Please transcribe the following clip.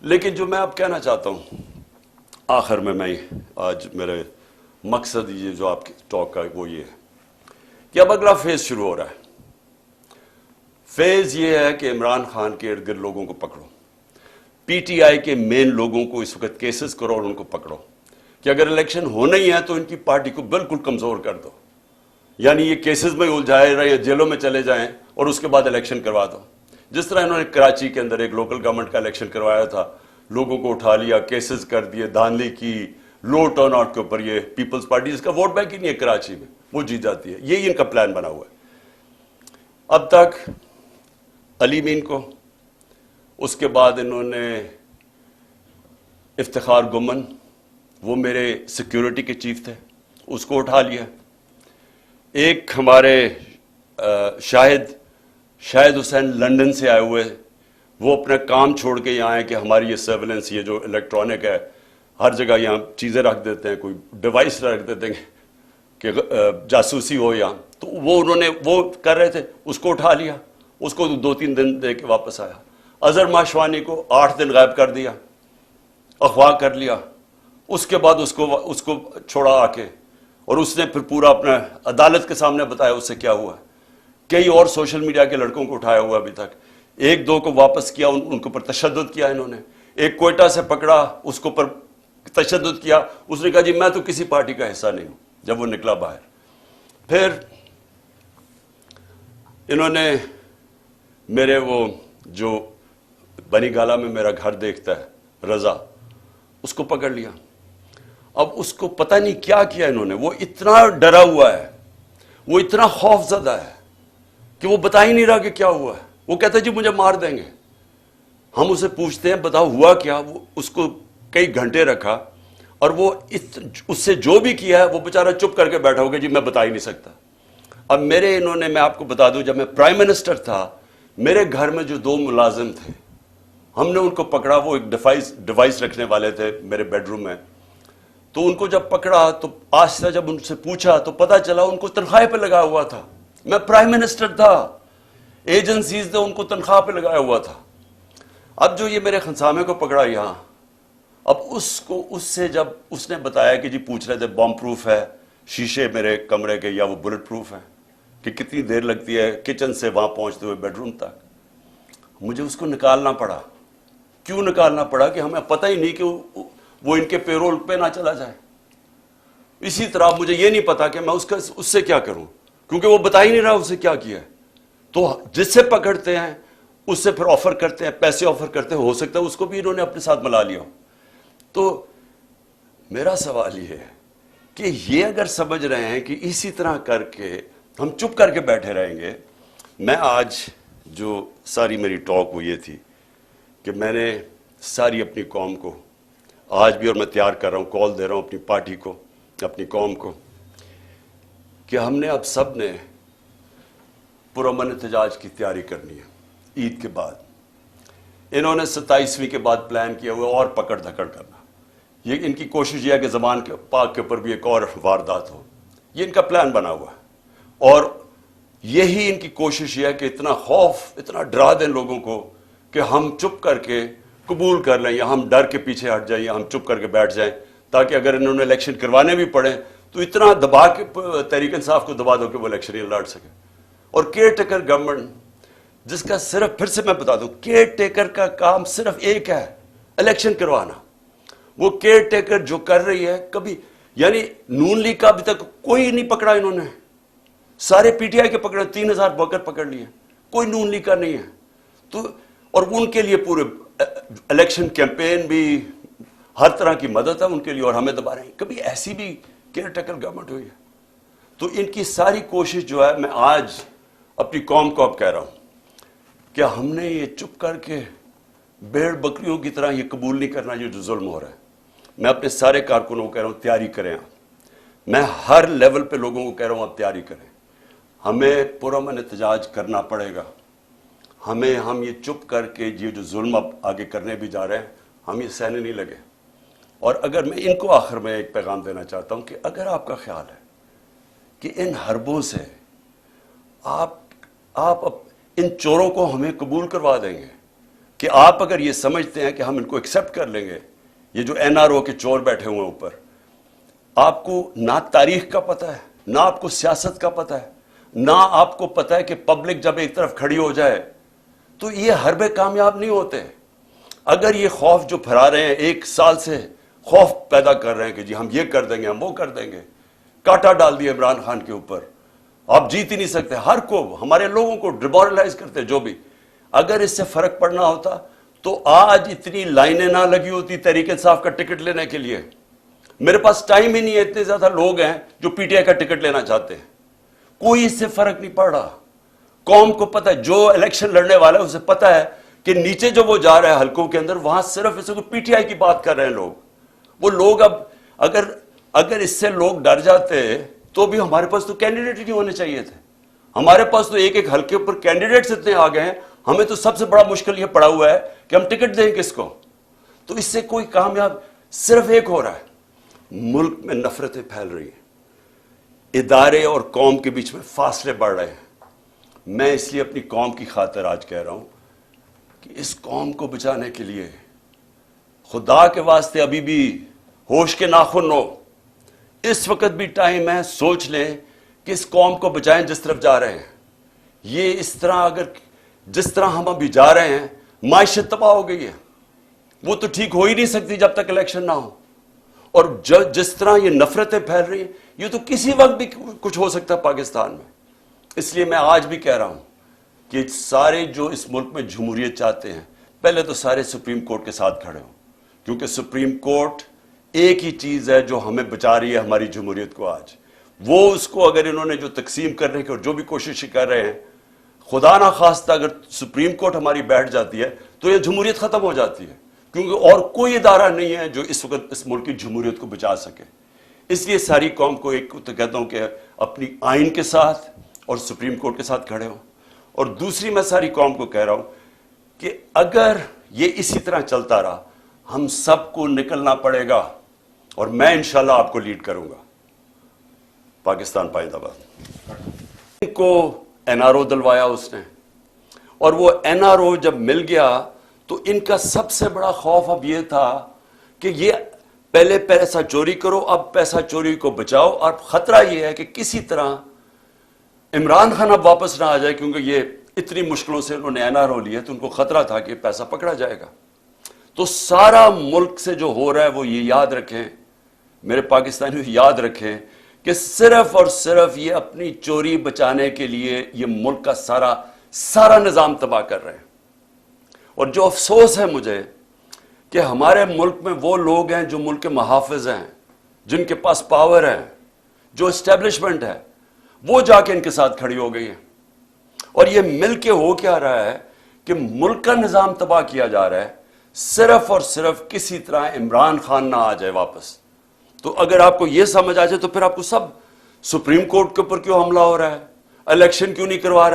लेकिन जो मैं अब कहना चाहता हूं आखिर में, मैं आज मेरे मकसद ये जो आपके टॉक का वो ये है कि अब अगला फेज शुरू हो रहा है। फेज ये है कि इमरान खान के इर्द गिर्द लोगों को पकड़ो, पीटीआई के मेन लोगों को इस वक्त केसेस करो और उनको पकड़ो कि अगर इलेक्शन होना ही है तो इनकी पार्टी को बिल्कुल कमजोर कर दो, यानी ये केसेस में उलझाए रहे, जेलों में चले जाएं और उसके बाद इलेक्शन करवा दो। जिस तरह इन्होंने कराची के अंदर एक लोकल गवर्नमेंट का इलेक्शन करवाया था, लोगों को उठा लिया, केसेस कर दिए, धांधली की, लो टर्न आउट के ऊपर ये पीपल्स पार्टी जिसका वोट बैंक ही नहीं है कराची में, वो जीत जाती है। यही इनका प्लान बना हुआ है। अब तक अली मीन को, उसके बाद इन्होंने इफ्तिखार गुमन, वो मेरे सिक्योरिटी के चीफ थे, उसको उठा लिया। एक हमारे शाहिद हुसैन लंदन से आए हुए, वो अपना काम छोड़ के यहाँ आए कि हमारी ये सर्वेलेंस, ये जो इलेक्ट्रॉनिक है, हर जगह यहाँ चीज़ें रख देते हैं, कोई डिवाइस रख देते हैं कि जासूसी हो यहाँ, तो वो उन्होंने वो कर रहे थे, उसको उठा लिया। उसको 2-3 दिन दे के वापस आया। अजहर माशवानी को 8 दिन गायब कर दिया, अगवा कर लिया। उसके बाद उसको छोड़ा आके, और उसने फिर पूरा अपना अदालत के सामने बताया उससे क्या हुआ। कई और सोशल मीडिया के लड़कों को उठाया हुआ, अभी तक 1-2 को वापस किया, उनके ऊपर तशद्दुद किया इन्होंने। एक कोयटा से पकड़ा, उसके ऊपर तशद्दुद किया, उसने कहा जी मैं तो किसी पार्टी का हिस्सा नहीं हूं, जब वो निकला बाहर। फिर इन्होंने मेरे वो जो बनी गाला में मेरा घर देखता है, रजा, उसको पकड़ लिया। अब उसको पता नहीं क्या किया इन्होंने, वो इतना डरा हुआ है, वो इतना खौफजदा है कि वो बता ही नहीं रहा कि क्या हुआ है। वो कहता है जी मुझे मार देंगे। हम उसे पूछते हैं बताओ हुआ क्या, वो उसको कई घंटे रखा, और वो उससे जो भी किया है वो बेचारा चुप करके बैठा होगा जी मैं बता ही नहीं सकता। अब मैं आपको बता दूं, जब मैं प्राइम मिनिस्टर था, मेरे घर में जो 2 मुलाजिम थे, हमने उनको पकड़ा। वो एक डिवाइस रखने वाले थे मेरे बेडरूम में। तो उनको जब पकड़ा तो आस्था जब उनसे पूछा तो पता चला उनको तनख्वाह पे लगा हुआ था। मैं प्राइम मिनिस्टर था, एजेंसीज ने उनको तनख्वाह पे लगाया हुआ था। अब जो ये मेरे खंसामे को पकड़ा यहां, अब उससे जब उसने बताया कि जी पूछ रहे थे बॉम्ब प्रूफ है शीशे मेरे कमरे के या वो बुलेट प्रूफ है, कि कितनी देर लगती है किचन से वहां पहुंचते हुए बेडरूम तक। मुझे उसको निकालना पड़ा। क्यों निकालना पड़ा? कि हमें पता ही नहीं कि वो इनके पेरोल पे ना चला जाए। इसी तरह मुझे ये नहीं पता कि मैं उससे क्या करूं, क्योंकि वो बता ही नहीं रहा उससे क्या किया है। तो जिससे पकड़ते हैं उससे फिर ऑफर करते हैं, पैसे ऑफर करते हैं, हो सकता है उसको भी इन्होंने अपने साथ मिला लिया हो। तो मेरा सवाल ये है कि ये अगर समझ रहे हैं कि इसी तरह करके हम चुप करके बैठे रहेंगे। मैं आज जो सारी मेरी टॉक वो ये थी कि मैंने सारी अपनी कौम को आज भी, और मैं तैयार कर रहा हूँ, कॉल दे रहा हूँ अपनी पार्टी को, अपनी कौम को, कि हमने अब सब ने पुरअमन एहतजाज की तैयारी करनी है ईद के बाद। इन्होंने 27वीं के बाद प्लान किया हुआ और पकड़ धकड़ करना। ये इनकी कोशिश यह है कि ज़बान के पाक के ऊपर भी एक और वारदात हो, ये इनका प्लान बना हुआ है। और यही इनकी कोशिश यह है कि इतना खौफ, इतना डरा दें लोगों को कि हम चुप करके कबूल कर लें, या हम डर के पीछे हट जाएं, या हम चुप करके बैठ जाएं, ताकि अगर इन्होंने इलेक्शन करवाने भी पड़े तो इतना दबा के तहरीक इंसाफ को दबा दो कि वो इलेक्शन ही लड़ सके। और केयर टेकर गवर्नमेंट, जिसका सिर्फ, फिर से मैं बता दूं, केयर टेकर का काम सिर्फ एक है, इलेक्शन करवाना। वो केयर टेकर जो कर रही है, कभी यानी नून लीग का अभी तक कोई नहीं पकड़ा इन्होंने, सारे पीटीआई के पकड़े, 3000 वर्कर पकड़ लिए, कोई नून लीग का नहीं है। तो और उनके लिए पूरे इलेक्शन कैंपेन भी, हर तरह की मदद है उनके लिए, और हमें दबा रहे हैं। कभी ऐसी भी केयर टेकर गवर्नमेंट हुई है? तो इनकी सारी कोशिश जो है, मैं आज अपनी कौम को अब कह रहा हूं कि हमने ये चुप करके भेड़ बकरियों की तरह ये कबूल नहीं करना ये जो जुल्म हो रहा है। मैं अपने सारे कारकुनों को कह रहा हूं तैयारी करें। मैं हर लेवल पे लोगों को कह रहा हूं अब तैयारी करें। हमें पुरअमन एहतजाज करना पड़ेगा। हम ये चुप करके ये जो जुल्म अब आगे करने भी जा रहे हैं, हम ये सहने नहीं लगे। और अगर मैं इनको आखिर में एक पैगाम देना चाहता हूं कि अगर आपका ख्याल है कि इन हरबों से आप इन चोरों को हमें कबूल करवा देंगे कि आप अगर ये समझते हैं कि हम इनको एक्सेप्ट कर लेंगे, ये जो एनआरओ के चोर बैठे हुए हैं ऊपर, आपको ना तारीख का पता है, ना आपको सियासत का पता है, ना आपको पता है कि पब्लिक जब एक तरफ खड़ी हो जाए तो ये हरबे कामयाब नहीं होते। अगर ये खौफ जो फैला रहे हैं, एक साल से खौफ पैदा कर रहे हैं कि जी हम ये कर देंगे, हम वो कर देंगे, कांटा डाल दिया इमरान खान के ऊपर, आप जीत ही नहीं सकते, हर को, हमारे लोगों को डिमोरलाइज करते जो भी। अगर इससे फर्क पड़ना होता तो आज इतनी लाइनें ना लगी होती तहरीक इंसाफ का टिकट लेने के लिए। मेरे पास टाइम ही नहीं है, इतने ज्यादा लोग हैं जो पीटीआई का टिकट लेना चाहते हैं, कोई इससे फर्क नहीं पड़ रहा। कौम को पता है, जो इलेक्शन लड़ने वाला है उसे पता है कि नीचे जो वो जा रहा है हलकों के अंदर, वहां सिर्फ इसे पीटीआई की बात कर रहे हैं लोग। वो लोग अब अगर इससे लोग डर जाते तो भी हमारे पास तो कैंडिडेट ही नहीं होने चाहिए थे। हमारे पास तो एक एक हल्के ऊपर कैंडिडेट्स इतने आ गए हैं, हमें तो सबसे बड़ा मुश्किल यह पड़ा हुआ है कि हम टिकट दें किसको। तो इससे कोई कामयाब सिर्फ एक हो रहा है, मुल्क में नफरतें फैल रही हैं, इदारे और कौम के बीच में फासले बढ़ रहे हैं। मैं इसलिए अपनी कौम की खातिर आज कह रहा हूं कि इस कौम को बचाने के लिए खुदा के वास्ते अभी भी होश के नाखुन हो, इस वक्त भी टाइम है, सोच लें कि इस कौम को बचाएं जिस तरफ जा रहे हैं। ये इस तरह अगर जिस तरह हम अभी जा रहे हैं, माइशत तबाह हो गई है, वो तो ठीक हो ही नहीं सकती जब तक इलेक्शन ना हो। और जिस तरह ये नफरतें फैल रही हैं, ये तो किसी वक्त भी कुछ हो सकता है पाकिस्तान में। इसलिए मैं आज भी कह रहा हूं कि सारे जो इस मुल्क में जमहूरियत चाहते हैं, पहले तो सारे सुप्रीम कोर्ट के साथ खड़े हों, क्योंकि सुप्रीम कोर्ट एक ही चीज है जो हमें बचा रही है हमारी जमहूरियत को आज। वो उसको अगर इन्होंने जो तकसीम करने की और जो भी कोशिश कर रहे हैं, खुदा ना खास्ता अगर सुप्रीम कोर्ट हमारी बैठ जाती है तो ये जमहूरियत खत्म हो जाती है, क्योंकि और कोई इदारा नहीं है जो इस वक्त इस मुल्क की जमहूरियत को बचा सके। इसलिए सारी कौम को एक तो कहता हूं कि अपनी आइन के साथ और सुप्रीम कोर्ट के साथ खड़े हो। और दूसरी मैं सारी कौम को कह रहा हूं कि अगर ये इसी तरह चलता रहा, हम सबको निकलना पड़ेगा और मैं इंशाल्लाह आपको लीड करूंगा। पाकिस्तान पाइंदाबाद। इनको एनआरओ दिलवाया उसने, और वो एनआरओ जब मिल गया तो इनका सबसे बड़ा खौफ अब ये था कि ये पहले पैसा चोरी करो, अब पैसा चोरी को बचाओ। और खतरा ये है कि किसी तरह इमरान खान अब वापस ना आ जाए, क्योंकि ये इतनी मुश्किलों से उन्होंने एनआरओ लिया, तो उनको खतरा था कि पैसा पकड़ा जाएगा। तो सारा मुल्क से जो हो रहा है वो ये याद रखें, मेरे पाकिस्तानी याद रखें कि सिर्फ और सिर्फ ये अपनी चोरी बचाने के लिए ये मुल्क का सारा निजाम तबाह कर रहे हैं। और जो अफसोस है मुझे कि हमारे मुल्क में वो लोग हैं जो मुल्क के मुहाफिज हैं, जिनके पास पावर है, जो एस्टेब्लिशमेंट है, वो जाके इनके साथ खड़ी हो गई है। और ये मिल के हो क्या रहा है कि मुल्क का निजाम तबाह किया जा रहा है, सिर्फ और सिर्फ किसी तरह इमरान खान ना आ जाए वापस। तो अगर आपको यह समझ आ जाए तो फिर आपको सब सुप्रीम कोर्ट के ऊपर क्यों हमला हो रहा है, इलेक्शन क्यों नहीं करवा रहा है।